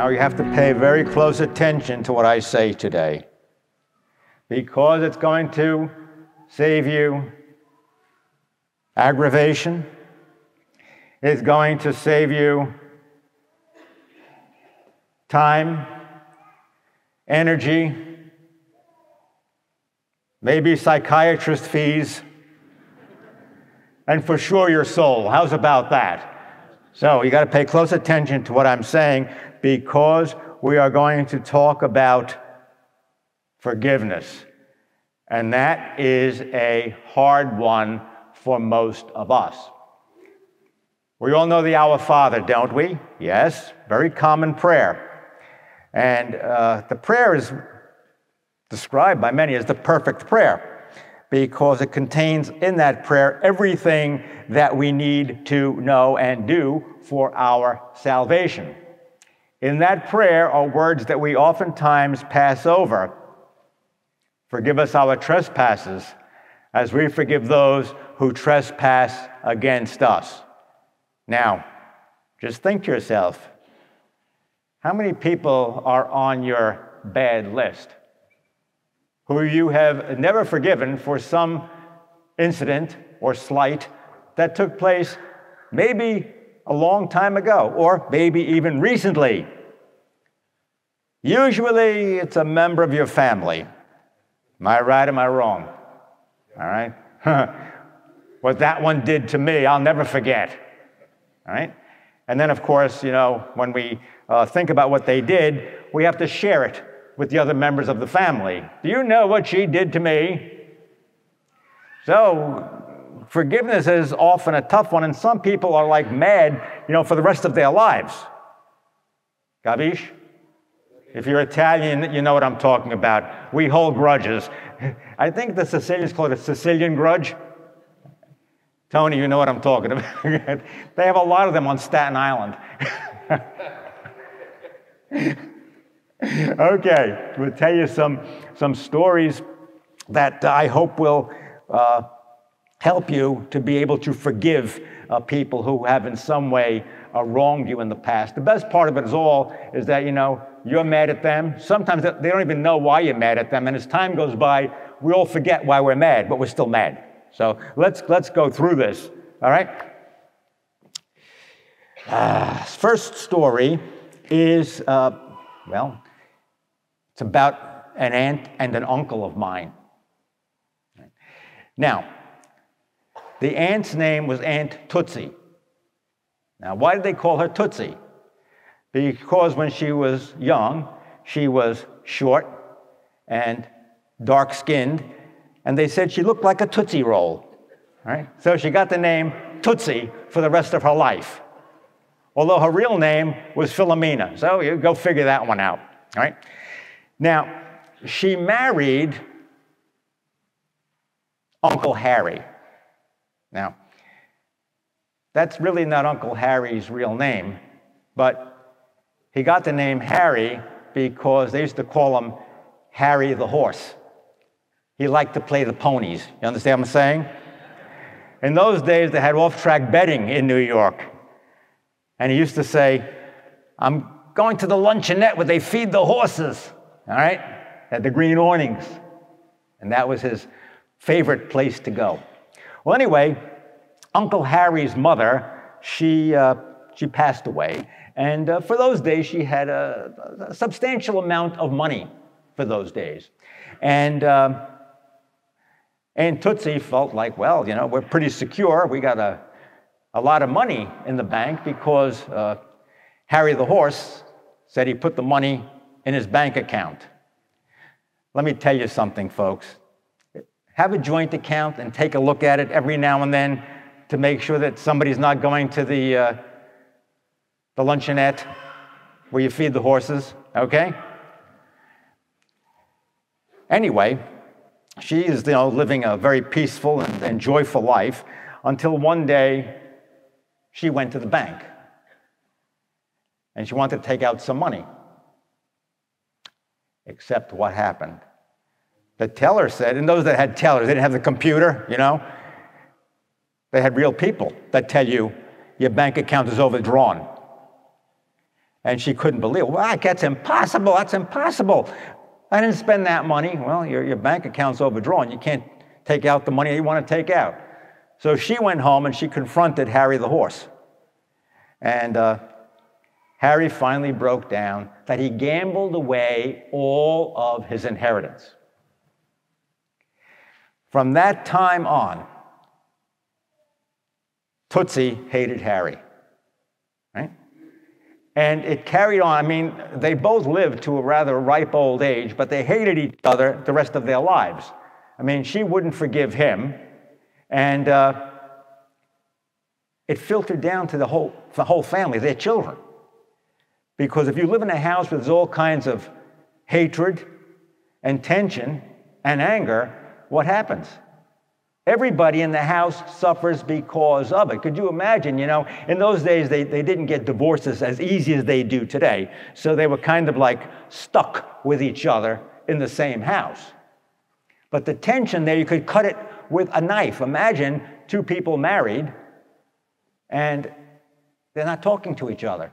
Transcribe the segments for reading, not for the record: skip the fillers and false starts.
Now you have to pay very close attention to what I say today, because it's going to save you aggravation. It's going to save you time, energy, maybe psychiatrist fees, and for sure your soul. How's about that? So you got to pay close attention to what I'm saying, because we are going to talk about forgiveness. And that is a hard one for most of us. We all know the Our Father, don't we? Yes, very common prayer. And the prayer is described by many as the perfect prayer, because it contains in that prayer everything that we need to know and do for our salvation. In that prayer are words that we oftentimes pass over. Forgive us our trespasses, as we forgive those who trespass against us. Now, just think to yourself, how many people are on your bad list who you have never forgiven for some incident or slight that took place maybe a long time ago, or maybe even recently? Usually it's a member of your family. Am I right, am I wrong? All right? What that one did to me, I'll never forget. All right? And then, of course, you know, when we think about what they did, we have to share it with the other members of the family. Do you know what she did to me? So forgiveness is often a tough one, and some people are like mad, you know, for the rest of their lives. Capiche? If you're Italian, you know what I'm talking about. We hold grudges. I think the Sicilians call it a Sicilian grudge. Tony, you know what I'm talking about. They have a lot of them on Staten Island. Okay, we'll tell you some stories that I hope will help you to be able to forgive people who have in some way wronged you in the past. The best part of it is that, you know, you're mad at them. Sometimes they don't even know why you're mad at them, and as time goes by, we all forget why we're mad, but we're still mad. So let's go through this, all right? First story is, well, it's about an aunt and an uncle of mine. Now, the aunt's name was Aunt Tootsie. Now, why did they call her Tootsie? Because when she was young, she was short and dark-skinned, and they said she looked like a Tootsie Roll. Right? So she got the name Tootsie for the rest of her life, although her real name was Philomena. So you go figure that one out. All right? Now, she married Uncle Harry. Now, that's really not Uncle Harry's real name, but he got the name Harry because they used to call him Harry the horse. He liked to play the ponies. You understand what I'm saying? In those days, they had off-track betting in New York. And he used to say, I'm going to the luncheonette where they feed the horses, all right, at the Green Awnings. And that was his favorite place to go. Well, anyway, Uncle Harry's mother, she passed away. And for those days, she had a substantial amount of money for those days. And Aunt Tootsie felt like, well, you know, we're pretty secure. We got a lot of money in the bank because Harry the horse said he put the money in his bank account. Let me tell you something, folks. Have a joint account and take a look at it every now and then to make sure that somebody's not going to the luncheonette where you feed the horses, okay? Anyway, she is, you know, living a very peaceful and joyful life until one day she went to the bank and she wanted to take out some money. Except what happened? The teller said, and those that had tellers, they didn't have the computer, you know, they had real people that tell you your bank account is overdrawn. And she couldn't believe it. Well, that's impossible. That's impossible. I didn't spend that money. Well, your bank account's overdrawn. You can't take out the money you want to take out. So she went home and she confronted Harry the horse. And Harry finally broke down that he gambled away all of his inheritance. From that time on, Tootsie hated Harry, right? And it carried on. I mean, they both lived to a rather ripe old age, but they hated each other the rest of their lives. I mean, she wouldn't forgive him, and it filtered down to the whole family, their children. Because if you live in a house with all kinds of hatred and tension and anger, what happens? Everybody in the house suffers because of it. Could you imagine, in those days, they didn't get divorces as easy as they do today. So they were kind of like stuck with each other in the same house. But the tension there, you could cut it with a knife. Imagine two people married and they're not talking to each other.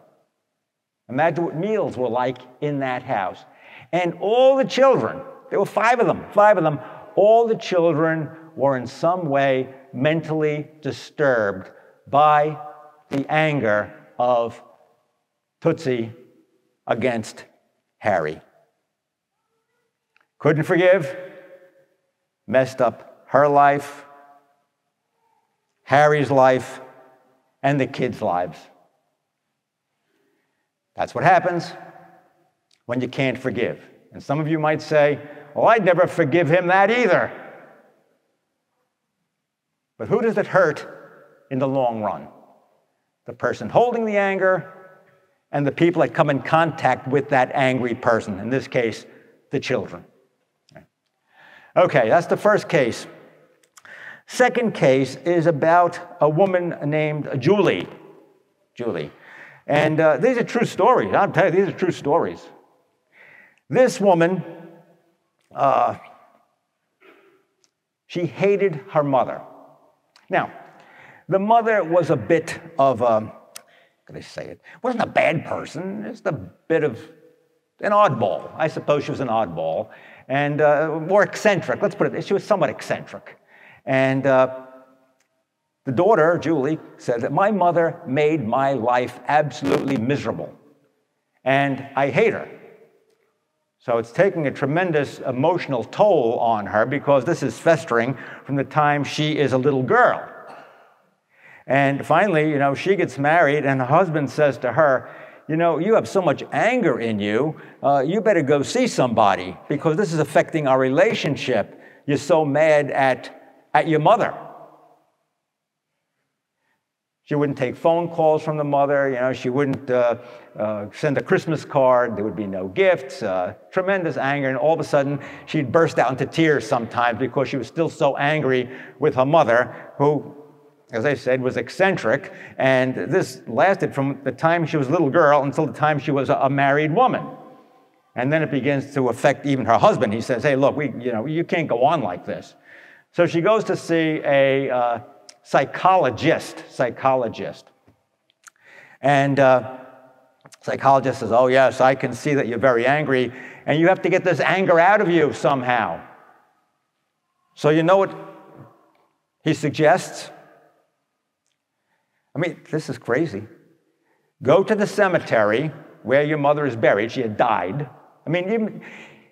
Imagine what meals were like in that house. And all the children, there were five of them, all the children were in some way mentally disturbed by the anger of Tootsie against Harry. Couldn't forgive, messed up her life, Harry's life, and the kids' lives. That's what happens when you can't forgive. And some of you might say, well, I'd never forgive him that either. But who does it hurt in the long run? The person holding the anger and the people that come in contact with that angry person, in this case, the children. Okay, that's the first case. Second case is about a woman named Julie. And these are true stories. I'll tell you, these are true stories. This woman, she hated her mother. Now, the mother was a bit of how can I say it? Wasn't a bad person, just a bit of an oddball. I suppose she was an oddball. And more eccentric, let's put it, she was somewhat eccentric. And the daughter, Julie, said that my mother made my life absolutely miserable. And I hate her. So it's taking a tremendous emotional toll on her because this is festering from the time she is a little girl. And finally, she gets married and her husband says to her, you have so much anger in you, you better go see somebody because this is affecting our relationship. You're so mad at your mother. She wouldn't take phone calls from the mother. She wouldn't send a Christmas card. There would be no gifts. Tremendous anger. And all of a sudden, she'd burst out into tears sometimes because she was still so angry with her mother, who, as I said, was eccentric. And this lasted from the time she was a little girl until the time she was a married woman. And then it begins to affect even her husband. He says, hey, look, you can't go on like this. So she goes to see a psychologist. And psychologist says, oh, yes, I can see that you're very angry, and you have to get this anger out of you somehow. So you know what he suggests? I mean, this is crazy. Go to the cemetery where your mother is buried. She had died. I mean,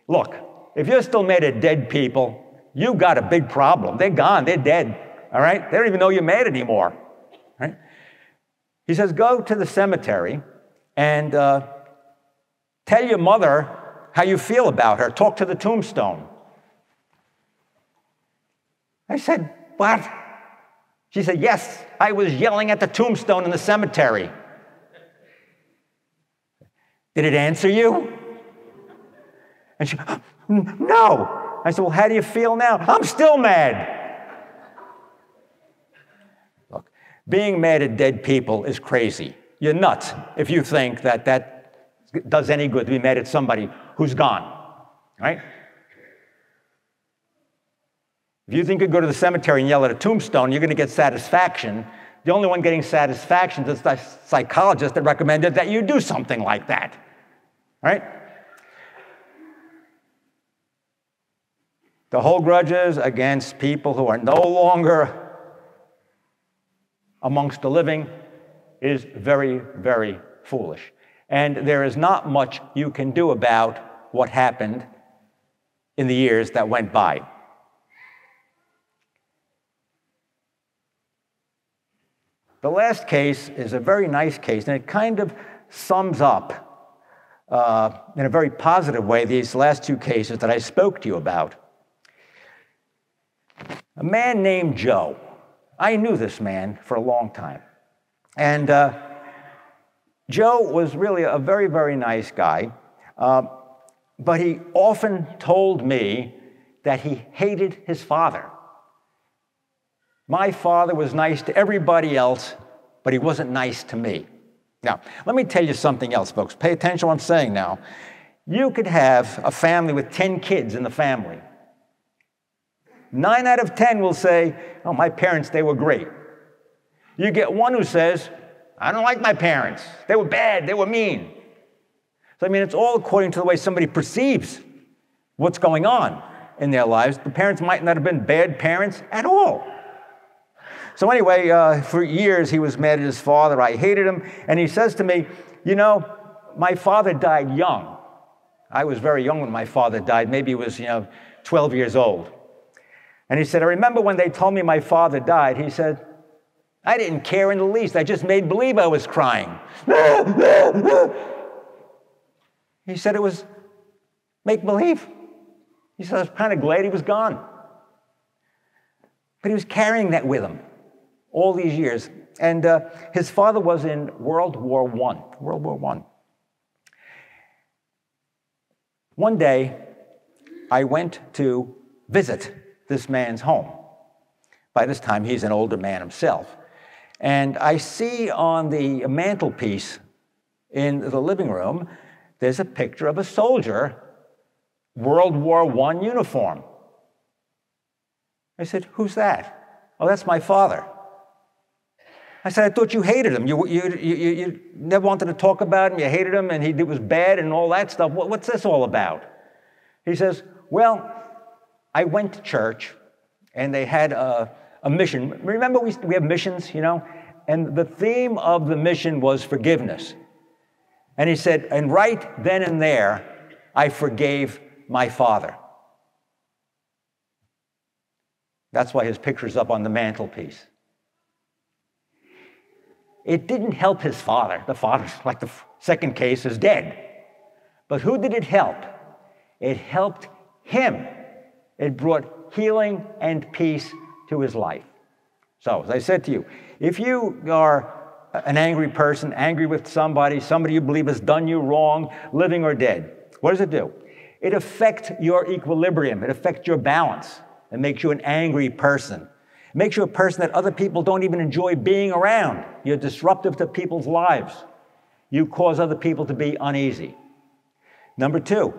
look, if you're still mad at dead people, you've got a big problem. They're gone. They're dead. All right? They don't even know you're mad anymore. Right? He says, go to the cemetery and tell your mother how you feel about her. Talk to the tombstone. I said, what? She said, yes, I was yelling at the tombstone in the cemetery. Did it answer you? And she, no. I said, well, how do you feel now? I'm still mad. Look, being mad at dead people is crazy. You're nuts if you think that does any good to be mad at somebody who's gone, right? If you think you go to the cemetery and yell at a tombstone, you're going to get satisfaction. The only one getting satisfaction is the psychologist that recommended that you do something like that, right? To hold grudges against people who are no longer amongst the living is very, very foolish. And there is not much you can do about what happened in the years that went by. The last case is a very nice case, and it kind of sums up in a very positive way these last two cases that I spoke to you about. A man named Joe. I knew this man for a long time. And Joe was really a very, very nice guy, but he often told me that he hated his father. My father was nice to everybody else, but he wasn't nice to me. Now, let me tell you something else, folks. Pay attention to what I'm saying now. You could have a family with 10 kids in the family. 9 out of 10 will say, oh, my parents, they were great. You get one who says, I don't like my parents. They were bad. They were mean. So, I mean, it's all according to the way somebody perceives what's going on in their lives. The parents might not have been bad parents at all. So anyway, for years he was mad at his father. I hated him. And he says to me, you know, my father died young. I was very young when my father died. Maybe he was, 12 years old. And he said, I remember when they told me my father died, he said, I didn't care in the least. I just made believe I was crying. He said it was make-believe. He said, I was kind of glad he was gone. But he was carrying that with him all these years. And his father was in World War I. One day, I went to visit this man's home. By this time, he's an older man himself. And I see on the mantelpiece in the living room, there's a picture of a soldier, World War I uniform. I said, who's that? Oh, that's my father. I said, I thought you hated him. You never wanted to talk about him. You hated him, and he was bad and all that stuff. What's this all about? He says, well, I went to church, and they had a mission. Remember, we have missions, and the theme of the mission was forgiveness. And he said, and right then and there, I forgave my father. That's why his picture's up on the mantelpiece. It didn't help his father. The father, like the second case, is dead. But who did it help? It helped him. It brought healing and peace to his life. So, as I said to you, if you are an angry person, angry with somebody you believe has done you wrong, living or dead, what does it do? It affects your equilibrium. It affects your balance. It makes you an angry person. It makes you a person that other people don't even enjoy being around. You're disruptive to people's lives. You cause other people to be uneasy. Number two,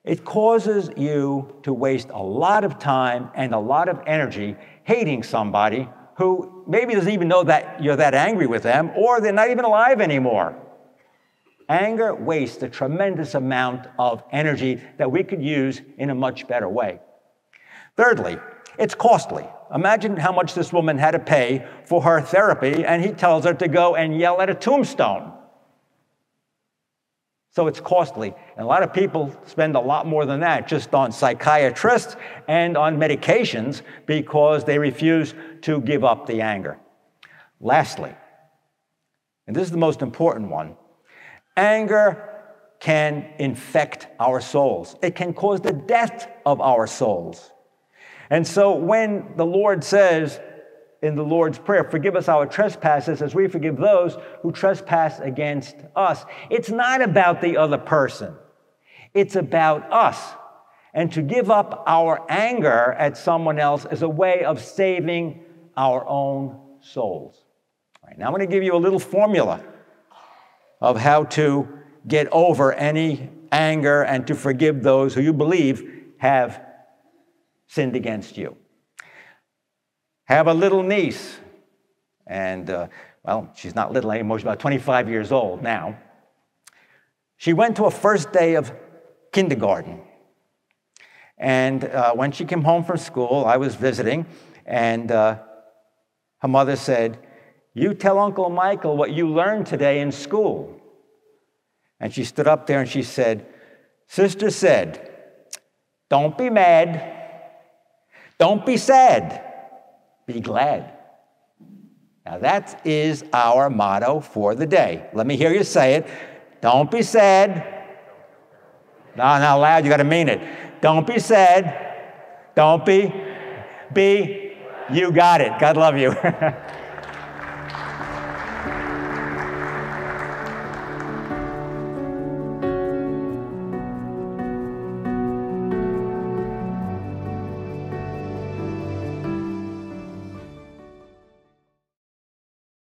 it causes you to waste a lot of time and a lot of energy hating somebody who maybe doesn't even know that you're that angry with them, or they're not even alive anymore. Anger wastes a tremendous amount of energy that we could use in a much better way. Thirdly, it's costly. Imagine how much this woman had to pay for her therapy, and he tells her to go and yell at a tombstone. So it's costly. And a lot of people spend a lot more than that just on psychiatrists and on medications because they refuse to give up the anger. Lastly, and this is the most important one, anger can infect our souls. It can cause the death of our souls. And so when the Lord says in the Lord's Prayer, forgive us our trespasses as we forgive those who trespass against us, it's not about the other person. It's about us. And to give up our anger at someone else is a way of saving our own souls. All right, now I'm going to give you a little formula of how to get over any anger and to forgive those who you believe have sinned against you. Have a little niece, And, well, she's not little anymore. She's about 25 years old now. She went to a first day of kindergarten. And when she came home from school, I was visiting, and her mother said, "You tell Uncle Michael what you learned today in school." And she stood up there and she said, "Sister said, don't be mad, don't be sad, be glad." Now that is our motto for the day. Let me hear you say it. Don't be sad. No, not loud, you got to mean it. Don't be sad. Don't be. You got it. God love you.